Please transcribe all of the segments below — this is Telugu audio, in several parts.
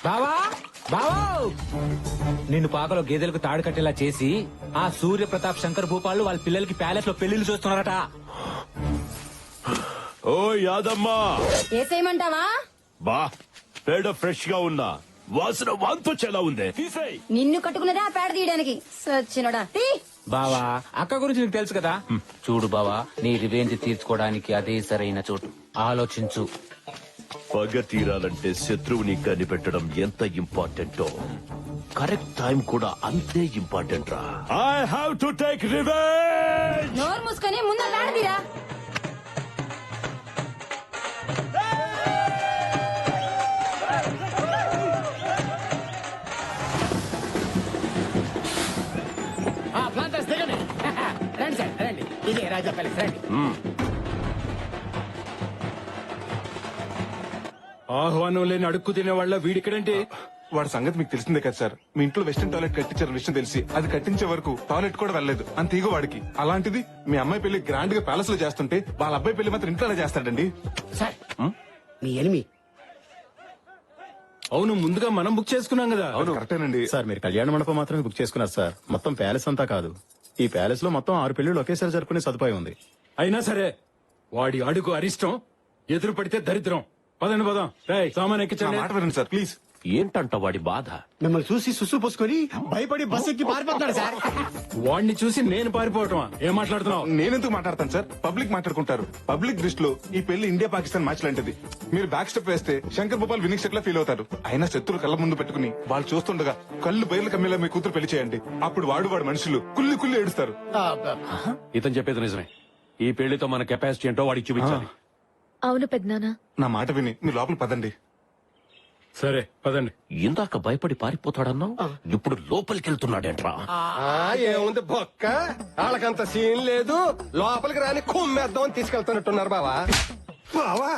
బావా బావా నిన్ను పాకలో గేదెలకు తాడు కట్టేలా చేసి ఆ సూర్య ప్రతాప్ శంకర్ భూపాలు వాళ్ళ పిల్లలకి ప్యాలెస్ లో పెళ్లిళ్ళు చూస్తున్నారట. ఓ యాదమ్మా, ఏసేయమంటావా? బా పేడ ఫ్రెష్ గా ఉన్నా, వాసన వాంతొచ్చేలా ఉంది. తీసేయ్. నిన్ను కట్టుకున్నదే ఆ పేడ తీయడానికి. సచ్చినోడా తీ. బావా అక్క గురించి నీకు తెలుసు కదా. చూడు బావా, నీ రివెంజ్ తీర్చుకోవడానికి అదే సరైన చోటు. ఆలోచించు. పగ తీరాలంటే శత్రువుని కనిపెట్టడం ఎంత ఇంపార్టెంటో కరెక్ట్ టైం కూడా అంతే ఇంపార్టెంట్ రా. I have to take revenge. నోరు మూసుకొని ముందు ఆ పేడ తీరా. రండి సార్ రండి, ఇదే రాజా ప్యాలెస్ రండి. ఆహ్వానం లేని అడుక్కు తినేవాళ్ళ వీడిక్కడంటే వాడి సంగతి మీకు తెలిసిందే కదా సార్. మీ ఇంట్లో వెస్టర్న్ టాయిలెట్ కట్టించారు విషయం తెలిసి అది కట్టించే వరకు టాయిలెట్ కూడా వెళ్ళలేదు. అంత ఈగో వాడికి. అలాంటిది మీ అమ్మాయి పెళ్లి గ్రాండ్ గా ప్యాలెస్ లో చేస్తుంటే వాళ్ళ అబ్బాయి పెళ్లి మాత్రం ఇంట్లో చేస్తాడండి. సార్ మీ ఎనిమి. అవును, ముందుగా మనం బుక్ చేసుకున్నాం కదా. అవును కరెక్టేనండి సార్. మీరు కళ్యాణ మండపం మాత్రమే బుక్ చేసుకున్నారు సార్, మొత్తం ప్యాలెస్ అంతా కాదు. ఈ ప్యాలెస్ లో మొత్తం 6 పెళ్లిళ్ళు ఒకేసారి జరుపుకునే సదుపాయం ఉంది. అయినా సరే వాడి అడుగు అరిష్టం, ఎదురు పడితే దరిద్రం. పదండి పదం. సామాన్ ఎక్కించండి. మాట వినండి సార్ ప్లీజ్. ఏంటంట వాడి బాధ? మిమ్మల్ని చూసి సుసు పోసుకొని భయపడి బస్ ఎక్కి పారిపోతున్నాడు సార్. వాడిని చూసి నేను పారిపోవటమా? ఏం మాట్లాడుతున్నావు? నేనెందుకు మాట్లాడతాను సార్? పబ్లిక్ మాట్లాడుకుంటారు. పబ్లిక్ దృష్టిలో ఈ పెళ్లి ఇండియా పాకిస్తాన్ మ్యాచ్ లాంటిది. మీరు బ్యాక్ స్టెప్ వేస్తే శంకర్ భూపాల్ వినింగ్ స్టెప్ లా ఫీల్ అవుతారు. అయినా శత్రులు కళ్ళ ముందు పెట్టుకుని వాళ్ళు చూస్తుండగా కళ్ళు బయలు కమ్మేలా మీ కూతురు పెళ్లి చేయండి. అప్పుడు వాడు మనుషులు కుల్లి కుల్లి ఏడుస్తారు. ఇతను చెప్పేది నిజమే. ఈ పెళ్లితో మన కెపాసిటీ ఏంటో వాడికి చూపించాలి. అవును పెద్దనాన్న. నా మాట విని మీరు లోపల పదండి. సరే పదండి. ఇందాక భయపడి పారిపోతాడన్నావు, ఇప్పుడు లోపలికి వెళ్తున్నాడేంట్రా? ఏముంది బొక్క, వాళ్ళకంత సీన్ లేదు. లోపలికి రాని కుమ్మేద్దాం అని తీసుకెళ్తున్నట్టున్నారు బావా. బావా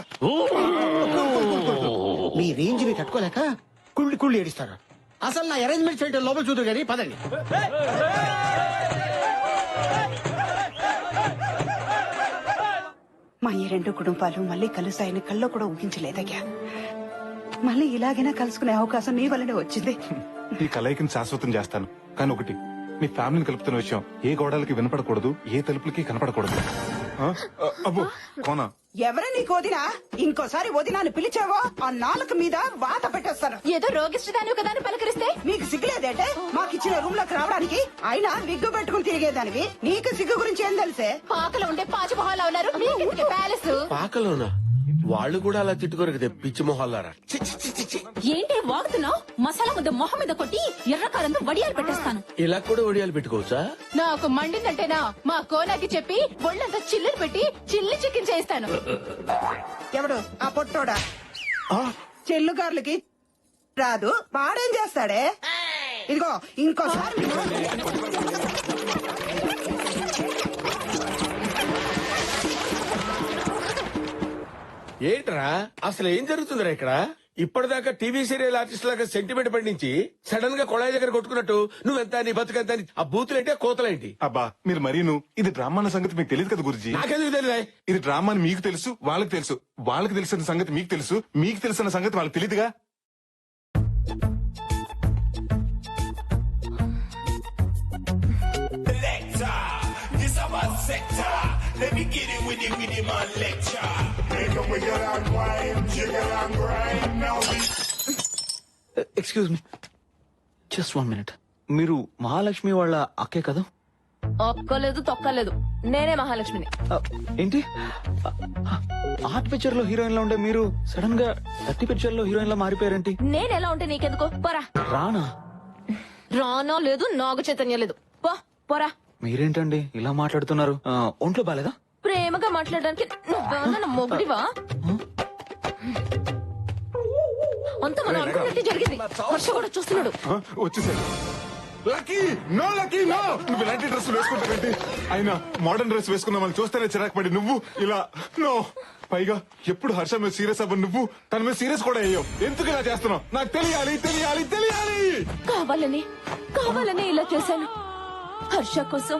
మీ రేంజ్ ని తట్టుకోలేక కుళ్ళి కుళ్ళి ఏడిస్తారు. అసలు నా అరేంజ్మెంట్ చేయడం లోపల చూద్దరు కానీ పదండి. మా ఈ రెండు కుటుంబాలు మళ్ళీ కలుస్తాయని కల్లో కూడా ఊహించలేదయ్యా. మళ్ళీ ఇలాగైనా కలుసుకునే అవకాశం నీ వల్లనే వచ్చింది. ఈ కలయికని శాశ్వతం చేస్తాను. కానీ ఒకటి, మీ ఫ్యామిలీని కలుపుతున్న విషయం ఏ గోడలకి వినపడకూడదు, ఏ తలుపులకి కనపడకూడదు. అబ్బో కోనా, ఎవరే నీకు వదినా? ఇంకోసారి వదినాన్ని పిలిచావో ఆ నాలుక మీద వాత పెట్టేస్తాను. ఏదో రోగిష్టిదాని కదా అని పలకరిస్తే నీకు సిగ్గులేదేటే మాకిచ్చిన రూమ్ లోకి రావడానికి? అయినా విగ్గు పెట్టుకుని తిరిగేదానివి, నీకు సిగ్గు గురించి ఏం తెలిసే? పాకలో ఉండే పాచి మొహాలు ఉన్నారు ప్యాలెస్. పాకలోనా? వాళ్ళు కూడా అలా తిట్టుకోరు కదా పిచ్చి మొహాలారా. ఏంటి వాగుతున్నావు? మసాలా ముద్ద మొహం మీద కొట్టి ఎర్రకారంతో వడియాలు పెట్టేస్తాను. ఇలా కూడా ఒడియాలు పెట్టుకోవచ్చా? నాకు మండిందంటేనా మా కోనాకి చెప్పి ఒళ్ళంతా చిల్లులు పెట్టి చిల్లి చికెన్ చేయిస్తాను. ఎవడు ఆ పొట్టోడా? చెల్లుగార్లకి రాదు, వాడేం చేస్తాడే? ఇదిగో ఇంకోసారి ఏంట్రా అసలు ఏం జరుగుతుందిరా ఇక్కడ? ఇప్పటిదాకా టీవీ సీరియల్ ఆర్టిస్ట్ లాగా సెంటిమెంట్ పండించి సడన్ గా కొళాయి దగ్గర కొట్టుకున్నట్టు నువ్వెంత నీ బతుకంత ఆ బూతులేంటి కోతలేంటి? అబ్బా మీరు మరీను. ఇది డ్రామా అన్న సంగతి మీకు తెలియదు కదా గురుజీ. నాకెందుకు తెలియదా? ఇది డ్రామా అని మీకు తెలుసు, వాళ్ళకి తెలుసు. వాళ్ళకి తెలిసిన సంగతి మీకు తెలుసు, మీకు తెలిసిన సంగతి వాళ్ళకి తెలియదుగా. Excuse me, just 1 minute. మీరు మహాలక్ష్మి వాళ్ళ అక్కే కదా? ఒక్కలేదు తొక్కలేదు, నేనే మహాలక్ష్మిని. ఏంటి ఆర్ట్ పిక్చర్ లో హీరోయిన్ లో ఉండే మీరు సడన్ గా 30 పిక్చర్ లో హీరోయిన్ లా మారిపోయారేంటి? నేనెలా ఉంటే నీకెందుకో? పోరా. రానా? రానో లేదు, నాగు చైతన్యం లేదు. పోరా. మీరేంటండి ఇలా మాట్లాడుతున్నారు? ఒంట్లో బాలేదా? ప్రేమగా మాట్లాడడానికి నువ్వేమన్నా మొగుడివా? అంత మనం అనుకున్నట్టు జరిగింది. హర్ష కూడా చూస్తున్నాడు. వచ్చేసాడు. Lucky no, lucky no. నువ్వు ఇలాంటి డ్రెస్ వేసుకుంటావేంటి? అయినా మోడర్న్ డ్రెస్ వేసుకున్నా మనం చూస్తేనే చిరాకు పడి నువ్వు ఇలా నో. పైగా ఎప్పుడు హర్ష మీద సీరియస్ అవ్వ నువ్వు తన మీద సీరియస్ కూడా అయ్యావు. ఎందుకు ఇలా చేస్తున్నావు? నాకు తెలియాలి తెలియాలి తెలియాలి. కావాలని ఇలా చేశాను. హర్ష కోసం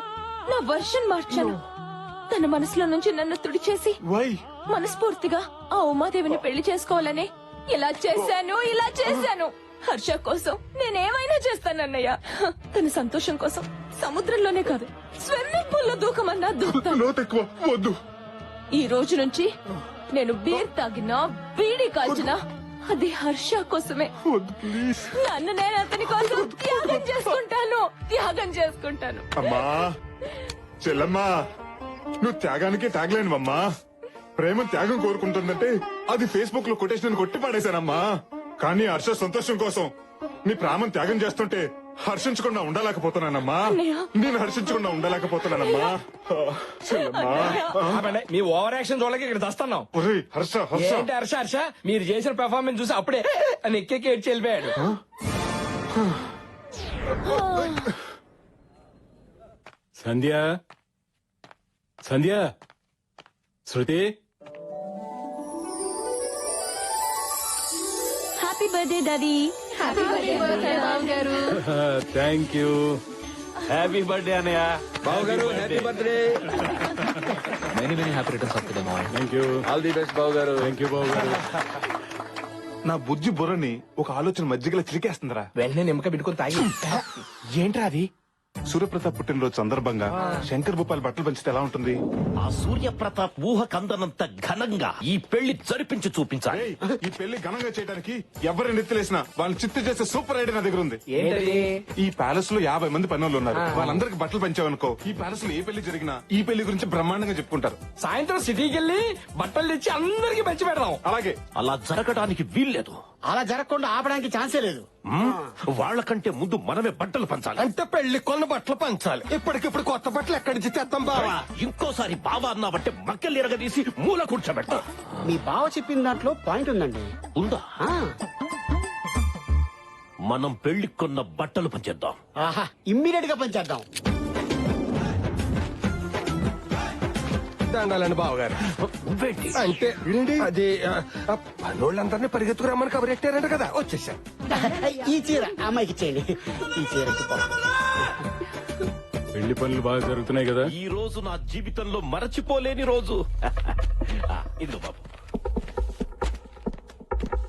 నా వర్షన్ మార్చాను. తన మనసులో నుంచి నన్ను తుడిచేసి మనస్ఫూర్తిగా ఆ ఉమాదేవిని పెళ్లి చేసుకోవాలని ఇలా చేశాను. హర్ష కోసం నేనేమైనా చేస్తానన్నయ్య. తన సంతోషం కోసం సముద్రంలోనే కాదు స్విమ్మింగ్ పూల్ లో దూకమన్నా దూకుతాను. లోతు ఎక్కువ వద్దు. ఈ రోజు నుంచి నేను బీర్ తాగినా బీడీ కాల్చినా అది హర్ష కోసమే. వద్దు ప్లీజ్. నన్ను నేను అతని కోసం త్యాగం చేసుకుంటాను. అమ్మా చెల్లమ్మా, నువ్వు త్యాగానికి త్యాగలేనివమ్మా. ప్రేమ త్యాగం కోరుకుంటుందంటే అది ఫేస్బుక్ లో కొటేషన్ కొట్టి పాడేశానమ్మా. కానీ హర్ష సంతోషం కోసం నీ ప్రాణం త్యాగం చేస్తుంటే హర్షించకుండా ఉండలేకపోతున్నానమ్మా. నేను హర్షించకుండా ఉండలేకపోతున్నానమ్మా. చెల్లమ్మా, మీ ఓవర్ యాక్షన్ చూడలేక ఇక్కడ దస్తున్నాం. ఒరేయ్ హర్ష హర్ష, ఏంటి హర్ష హర్ష, మీరు చేసిన పెర్ఫార్మెన్స్ చూసి అప్పుడే అని ఎక్కేకి ఏడ్చి వెళ్ళిపోయాడు. Sandhya Sandhya Shruti happy birthday daddy. Happy birthday గారు. Thank you. హ్యాపీ బర్త్డే అన్నయ్య. బావగారు happy birthday. Many many happy returns of the day మావయ్య. Thank you. All the best బావగారు. థ్యాంక్ యూ బాబు గారు. నా బుజ్జి బుర్రని ఒక ఆలోచన మజ్జిగలా చిలికేస్తుందిరా. వెంటనే నిమ్మక పెట్టుకుని తాగి. ఏంట్రా అది? సూర్యప్రతాప్ పుట్టినరోజు సందర్భంగా శంకర్ భూపాల్ బట్టలు పంచితే ఎలా ఉంటుంది? ఆ సూర్యప్రతాప్ ఊహకందనంత ఘనంగా ఈ పెళ్లి జరిపించి చూపించాలి. ఏయ్, ఈ పెళ్లి ఘనంగా చేయడానికి ఎవరిని నెత్తిలేసినా వాళ్ళని చిత్తు చేసే సూపర్ ఐడియా నా దగ్గర ఉంది. ఏంటది? ఈ ప్యాలెస్ లో 50 మంది పనులు ఉన్నారు. వాళ్ళందరికి బట్టలు పంచావనుకో, ఈ ప్యాలెస్ లో ఏ పెళ్లి జరిగినా ఈ పెళ్లి గురించి బ్రహ్మాండంగా చెప్పుకుంటారు. సాయంత్రం సిటీకి వెళ్ళి బట్టలు తెచ్చి అందరికి పంచి పెడదాం. అలాగే అలా జరగడానికి వీల్లేదు. అలా జరగకుండా ఆపడానికి ఛాన్సే లేదు. వాళ్ళకంటే ముందు మనమే బట్టలు పంచాలి. అంటే పెళ్లి కొన్న బట్టలు పంచాలి. ఇప్పటికిప్పుడు కొత్త బట్టలు ఎక్కడి నుంచి తెస్తాం బావా? ఇంకోసారి బావా అన్నావంటే మక్కలు ఎరగదీసి మూల కూర్చోబెట్ట. మీ బావ చెప్పిన దాంట్లో పాయింట్ ఉందండి. ఉందా? మనం పెళ్లి కొన్న బట్టలు పంచేద్దాం. ఆహా, ఇమ్మీడియట్ గా పనిచేద్దాం. దండాలండి బావగారు. నువ్వేంటి? అంటే అది పనోళ్ళందరినీ పరిగెత్తుకురమ్మని కబురెట్టారంట కదా, వచ్చేసా. ఈ చీర అమ్మాయికి ఇచ్చేయండి. ఈ చీర పెళ్లి పనులు బాగా జరుగుతున్నాయి కదా. ఈ రోజు నా జీవితంలో మరచిపోలేని రోజు. ఇదిగో బాబు.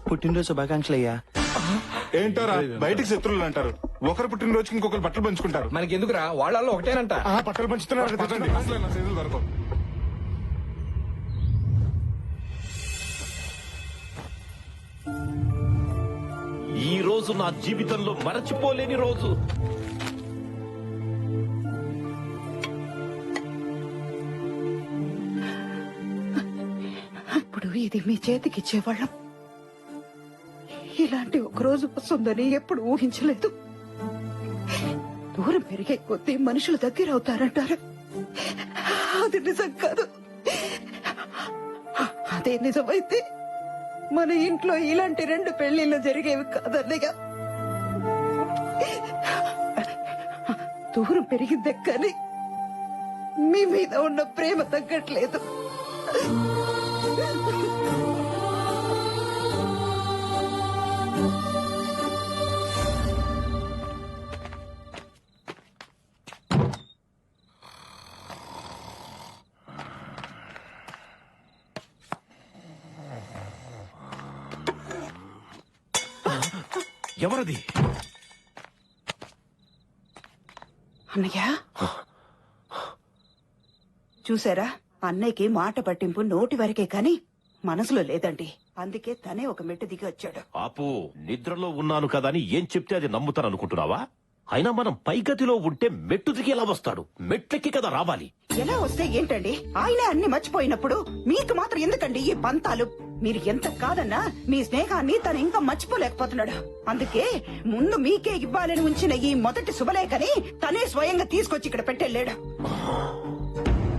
పుట్టినరోజు శుభాకాంక్షలు అయ్యా. ఏంటారా బయటికి శత్రువులు అంటారు. ఒకరు పుట్టినరోజుకి ఇంకొకరు బట్టలు పంచుకుంటారు. మనకి ఎందుకురా, వాళ్ళల్లో ఒకటేనంట. బట్టలు పంచుతున్నారు కదా, తెచ్చండి. అసలే నా చేతులు దొరకవు. ఈ రోజు నా జీవితంలో మరచిపోలేని రోజు. ఇప్పుడు ఇది మీ చేతికిచ్చేవాళ్ళం. ఇలాంటి ఒక రోజు వస్తుందని ఎప్పుడు ఊహించలేదు. దూరం పెరిగే కొద్దీ మనుషులు దగ్గర అవుతారంటారు. అది నిజం కాదు. అదే నిజమైతే మన ఇంట్లో ఇలాంటి 2 పెళ్లిళ్ళు జరిగేవి కాదన్నయ్య. దూరం పెరిగిందే కానీ మీ మీద ఉన్న ప్రేమ తగ్గట్లేదు. ఎవరది? అన్నయ్య చూసారా, అన్నయ్యకి మాట పట్టింపు నోటి వరకే కాని మనసులో లేదండి. అందుకే తనే ఒక మెట్టు దిగి వచ్చాడు. ఆపు. నిద్రలో ఉన్నాను కదా అని ఏం చెప్తే అది నమ్ముతాను అనుకుంటున్నావా? అయినా మనం పై గదిలో ఉంటే మెట్టు దిగి ఎలా వస్తాడు? మెట్లెక్కి కదా రావాలి. ఎలా వస్తే ఏంటండి, ఆయనే అన్ని మర్చిపోయినప్పుడు మీకు మాత్రం ఎందుకండి ఈ పంతాలు? మీరు ఎంత కాదన్నా మీ స్నేహాన్ని తను ఇంకా మర్చిపోలేకపోతున్నాడు. అందుకే ముందు మీకే ఇవ్వాలని ఉంచిన ఈ మొదటి శుభలేఖని తనే స్వయంగా తీసుకొచ్చి ఇక్కడ పెట్టెళ్ళాడు.